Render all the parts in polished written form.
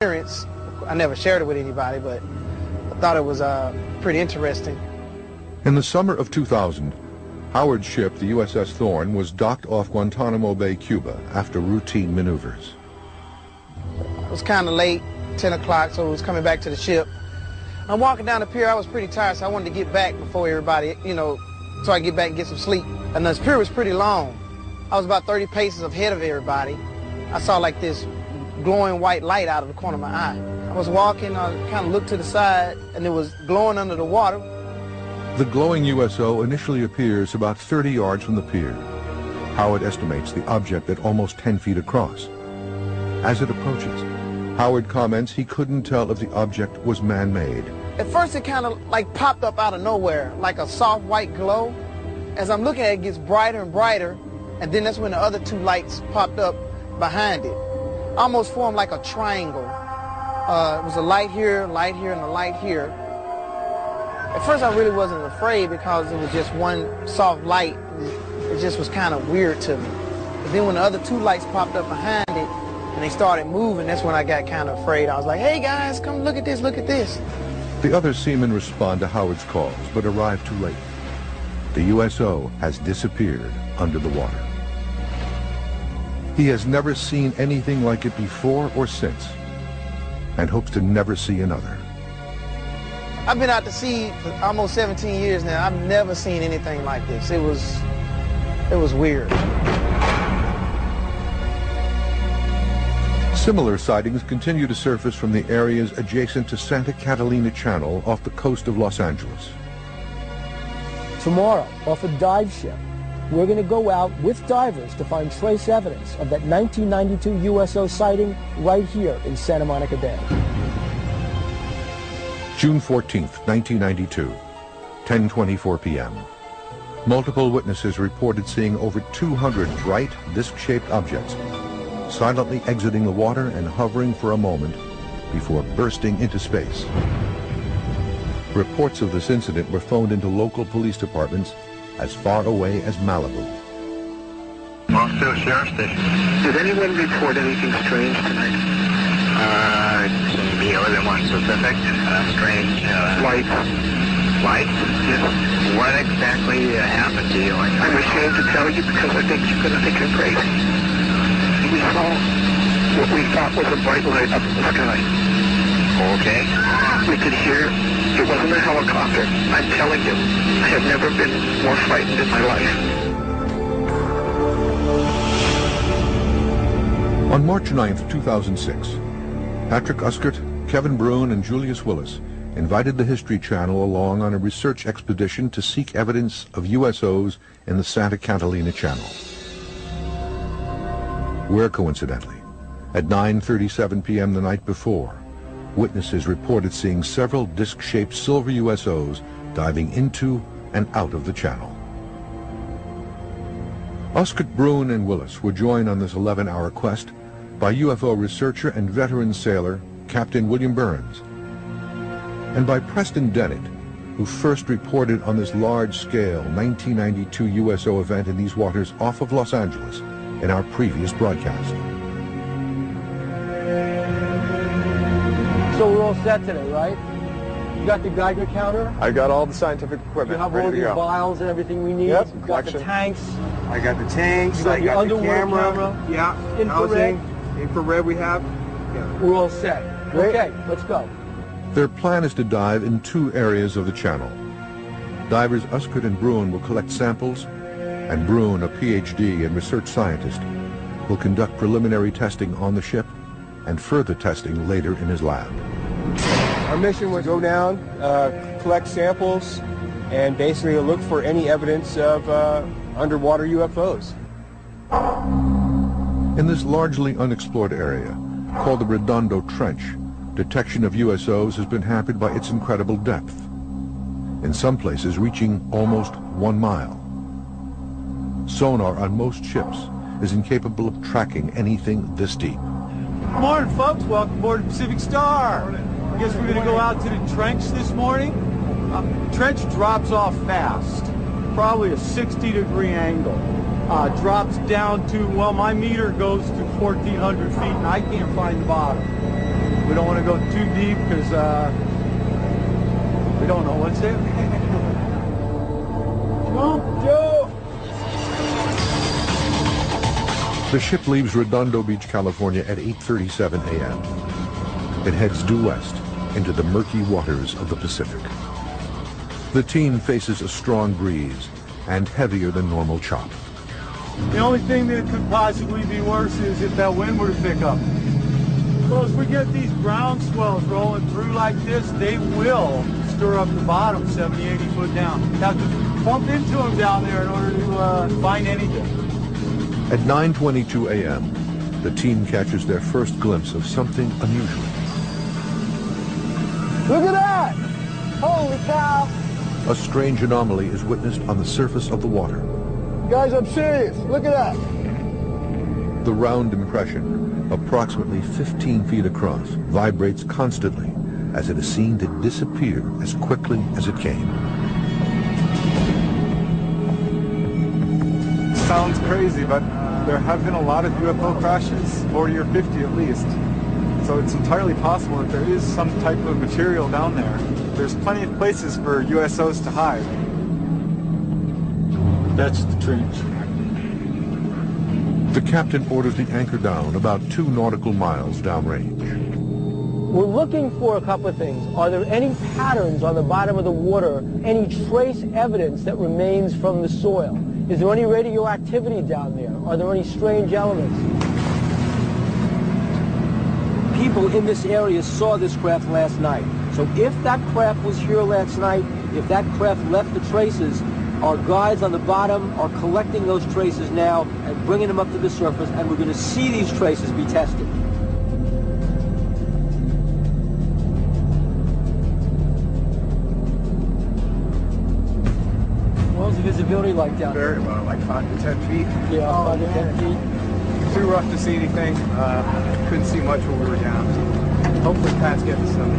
experience. I never shared it with anybody, but I thought it was pretty interesting. In the summer of 2000, Howard's ship, the USS Thorn, was docked off Guantanamo Bay, Cuba, after routine maneuvers. It was kind of late, 10 o'clock, so it was coming back to the ship. I'm walking down the pier. I was pretty tired, so I wanted to get back before everybody, so I get back and get some sleep. And the pier was pretty long. I was about 30 paces ahead of everybody. I saw like this glowing white light out of the corner of my eye. I was walking, I kind of looked to the side, and it was glowing under the water. The glowing USO initially appears about 30 yards from the pier. Howard estimates the object at almost 10 feet across. As it approaches, Howard comments he couldn't tell if the object was man-made. At first it kind of like popped up out of nowhere, like a soft white glow. As I'm looking at it, it gets brighter and brighter, and then that's when the other two lights popped up behind it. Almost formed like a triangle. It was a light here, and a light here. At first I really wasn't afraid because it was just one soft light. It just was kind of weird to me. But then when the other two lights popped up behind it and they started moving, that's when I got kind of afraid. I was like, hey guys, come look at this, look at this. The other seamen respond to Howard's calls, but arrive too late. The USO has disappeared under the water. He has never seen anything like it before or since, and hopes to never see another. I've been out to sea for almost 17 years now. I've never seen anything like this. It was weird. Similar sightings continue to surface from the areas adjacent to Santa Catalina Channel off the coast of Los Angeles. Tomorrow, off a dive ship, we're going to go out with divers to find trace evidence of that 1992 USO sighting right here in Santa Monica Bay. June 14th, 1992, 10:24 p.m. Multiple witnesses reported seeing over 200 bright, disc-shaped objects silently exiting the water and hovering for a moment before bursting into space. Reports of this incident were phoned into local police departments as far away as Malibu. Mossville Sheriff Station. Did anyone report anything strange tonight? More than one specific strange lights. Lights? Yes. What exactly happened to you? I'm ashamed to tell you because I think you're going to think I'm crazy. We saw what we thought was a bright light up in the sky. Okay. We could hear. It wasn't a helicopter. I'm telling you, I have never been more frightened in my life. On March 9th, 2006, Patrick Uskert, Kevin Brune, and Julius Willis invited the History Channel along on a research expedition to seek evidence of USOs in the Santa Catalina Channel. Where, coincidentally, at 9:37 p.m. the night before, witnesses reported seeing several disc-shaped silver USOs diving into and out of the channel. Uskert, Brune, and Willis were joined on this 11-hour quest by UFO researcher and veteran sailor Captain William Burns, and by Preston Dennett, who first reported on this large-scale 1992 USO event in these waters off of Los Angeles in our previous broadcast. So we're all set today, right? You got the Geiger counter? I got all the scientific equipment. You have ready all to the go. vials and everything we need? Yep, You got the collection. tanks? I got the tanks. You got I the got the underwater camera. Yeah. Infrared? Housing. Infrared we have. Yeah. We're all set. Great. Okay, let's go. Their plan is to dive in two areas of the channel. Divers Uskert and Brune will collect samples, and Brune, a PhD and research scientist, will conduct preliminary testing on the ship and further testing later in his lab. Our mission was go down, collect samples, and basically look for any evidence of underwater UFOs. In this largely unexplored area, called the Redondo Trench, detection of USOs has been hampered by its incredible depth, in some places reaching almost 1 mile. Sonar on most ships is incapable of tracking anything this deep. Good morning, folks. Welcome aboard the Pacific Star. I guess we're going to go out to the trench this morning. Trench drops off fast, probably a 60-degree angle. Drops down to, well, my meter goes to 1,400 feet, and I can't find the bottom. With to go too deep because we don't know what's there. Jump, Joe! The ship leaves Redondo Beach, California at 8:37 a.m. It heads due west into the murky waters of the Pacific. The team faces a strong breeze and heavier than normal chop. The only thing that could possibly be worse is if that wind were to pick up. So if we get these ground swells rolling through like this, they will stir up the bottom 70, 80 foot down. Have to bump into them down there in order to find anything. At 9:22 a.m., the team catches their first glimpse of something unusual. Look at that! Holy cow! A strange anomaly is witnessed on the surface of the water. Guys, I'm serious. Look at that. The round impression, approximately 15 feet across, vibrates constantly as it is seen to disappear as quickly as it came. Sounds crazy, but there have been a lot of UFO crashes, 40 or 50 at least. So it's entirely possible that there is some type of material down there. There's plenty of places for USOs to hide. That's the trench. The captain orders the anchor down about 2 nautical miles downrange. We're looking for a couple of things. Are there any patterns on the bottom of the water, any trace evidence that remains from the soil? Is there any radioactivity down there? Are there any strange elements? People in this area saw this craft last night. So if that craft was here last night, if that craft left the traces, our guides on the bottom are collecting those traces now and bringing them up to the surface, and we're going to see these traces be tested. What was the visibility like down there? Very low, like 5 to 10 feet. Yeah, 5 to 10 feet. Too rough to see anything. Couldn't see much when we were down. Hopefully Pat's getting some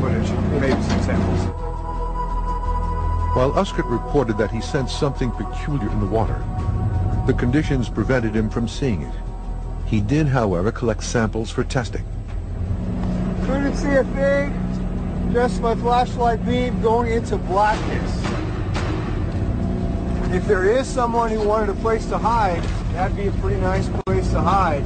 footage, maybe some samples. While Uskert reported that he sensed something peculiar in the water, the conditions prevented him from seeing it. He did, however, collect samples for testing. Couldn't see a thing. Just my flashlight beam going into blackness. If there is someone who wanted a place to hide, that'd be a pretty nice place to hide.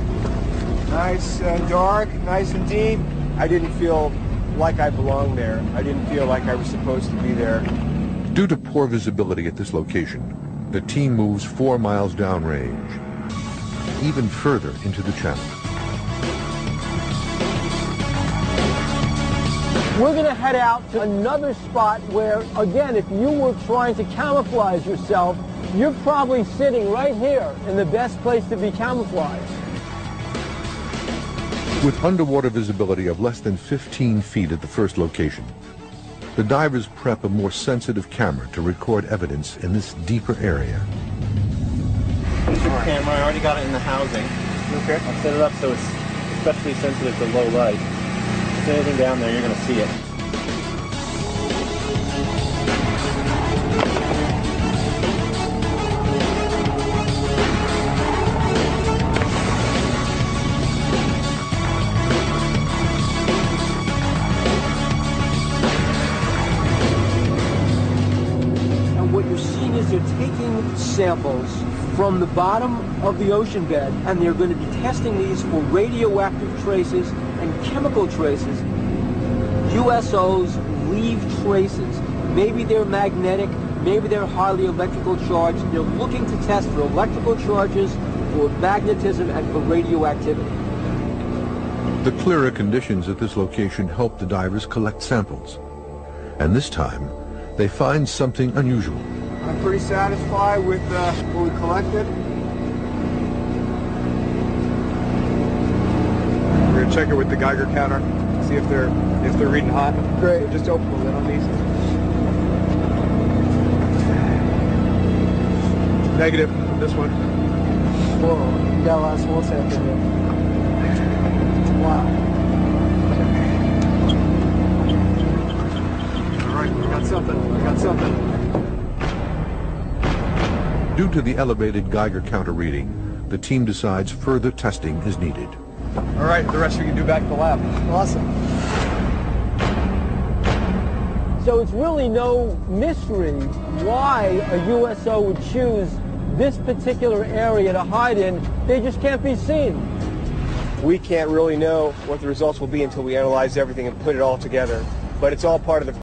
Nice and dark, nice and deep. I didn't feel like I belonged there. I didn't feel like I was supposed to be there. Due to poor visibility at this location, the team moves 4 miles downrange, even further into the channel. We're going to head out to another spot where, again, if you were trying to camouflage yourself, you're probably sitting right here in the best place to be camouflaged. With underwater visibility of less than 15 feet at the first location, the divers prep a more sensitive camera to record evidence in this deeper area. Camera, I already got it in the housing. Okay. I'll set it up so it's especially sensitive to low light. If there's anything down there, you're going to see it. They're taking samples from the bottom of the ocean bed, and they're going to be testing these for radioactive traces and chemical traces. USOs leave traces. Maybe they're magnetic, maybe they're highly electrical charged. They're looking to test for electrical charges, for magnetism, and for radioactivity. The clearer conditions at this location help the divers collect samples. And this time, they find something unusual. I'm pretty satisfied with what we collected. We're gonna check it with the Geiger counter, see if they're reading hot. Great. So just open the lid on these. Negative. This one. Whoa, you got a lot of small samples here. Wow. All right, we got something. We got something. Due to the elevated Geiger counter reading, the team decides further testing is needed. All right, the rest we can do back at the lab. Awesome. So it's really no mystery why a USO would choose this particular area to hide in. They just can't be seen. We can't really know what the results will be until we analyze everything and put it all together. But it's all part of the